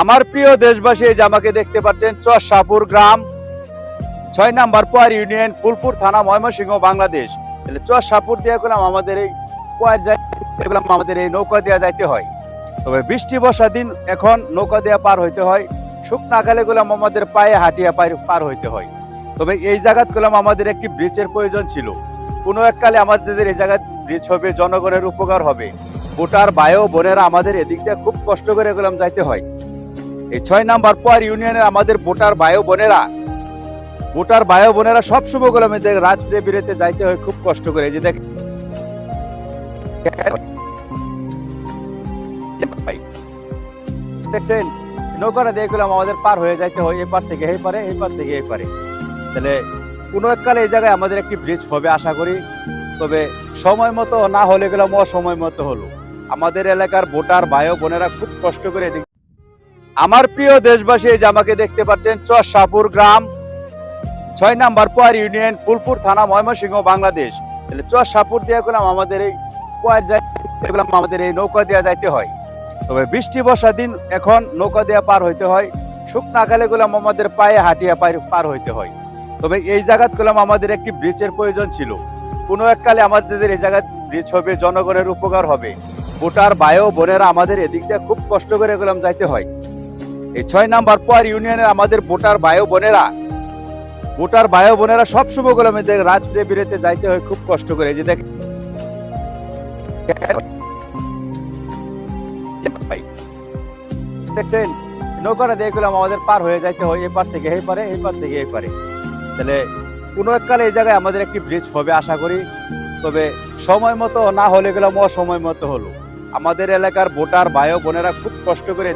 আমার প্রিয় দেশবাসী, এই যে আমাকে দেখতে পাচ্ছেন, চরশাহপুর গ্রাম, ৬ নম্বর পয়ার ইউনিয়ন, ফুলপুর থানা, ময়মনসিংহ, বাংলাদেশ। তাহলে চরশাহপুর দিয়ে গেলাম আমাদের এই আমাদের এই নৌকা দেওয়া যাইতে হয়। তবে বৃষ্টি বর্ষা দিন এখন নৌকা দেওয়া পার হইতে হয়, শুকনা কালে গেলাম আমাদের পায়ে হাঁটিয়া পার হইতে হয়। তবে এই জায়গা গেলাম আমাদের একটি ব্রিজের প্রয়োজন ছিল। কোনো এককালে আমাদের এই জায়গায় ব্রিজ হবে, জনগণের উপকার হবে। ভোটার ভাই ও বোনেরা আমাদের এদিক দিয়ে খুব কষ্ট করে গেলাম যাইতে হয়। এই ৬ নম্বর পয়ার ইউনিয়নের আমাদের ভোটার ভাই ও বোনেরা সবসময় গেলাম রাত্রে বিরেতে যাইতে হয় খুব কষ্ট করে। এই যে দেখছেন, নৌকাটা দিয়ে গেলাম আমাদের পার হয়ে যাইতে হয়, এপার থেকে এই পারে, এই পার থেকে এই পারে। তাহলে কোনো এককালে এই জায়গায় আমাদের একটি ব্রিজ হবে আশা করি। তবে সময় মতো না হলে গেলাম অসময় মতো হলো। আমাদের এলাকার ভোটার ভাই ও বোনেরা খুব কষ্ট করে এদিকে। আমার প্রিয় দেশবাসী, এই যে আমাকে দেখতে পাচ্ছেন, চরশাহপুর গ্রাম, ৬ নম্বর পয়ার ইউনিয়ন, ফুলপুর থানা, ময়মনসিংহ, বাংলাদেশ। তাহলে চরশাহপুর দিয়ে গেলাম আমাদের এই আমাদের এই নৌকা দেওয়া যাইতে হয়। তবে বৃষ্টি বর্ষা দিন এখন নৌকা দেওয়া পার হইতে হয়, শুকনা কালে গেলাম আমাদের পায়ে হাঁটিয়া পার হইতে হয়। তবে এই জায়গা গেলাম আমাদের একটি ব্রিজের প্রয়োজন ছিল। কোনো এককালে আমাদের এই জায়গায় ব্রিজ হবে, জনগণের উপকার হবে। ভোটার ভাই ও বোনেরা আমাদের এদিক দিয়ে খুব কষ্ট করে গেলাম যাইতে হয়। এই ৬ নম্বর পয়ার ইউনিয়নের আমাদের ভোটার ভাই ও বোনেরা সবসময় গেলাম রাত্রে বিরেতে যাইতে হয় খুব কষ্ট করে। এই যে দেখছেন, নৌকাটা দিয়ে গেলাম আমাদের পার হয়ে যাইতে হয়, এপার থেকে এই পারে, এই পার থেকে এই পারে। তাহলে কোনো এককালে এই জায়গায় আমাদের একটি ব্রিজ হবে আশা করি। তবে সময় মতো না হলে গেলাম অসময় মতো হলো। আমাদের এলাকার ভোটার ভাই ও বোনেরা খুব কষ্ট করে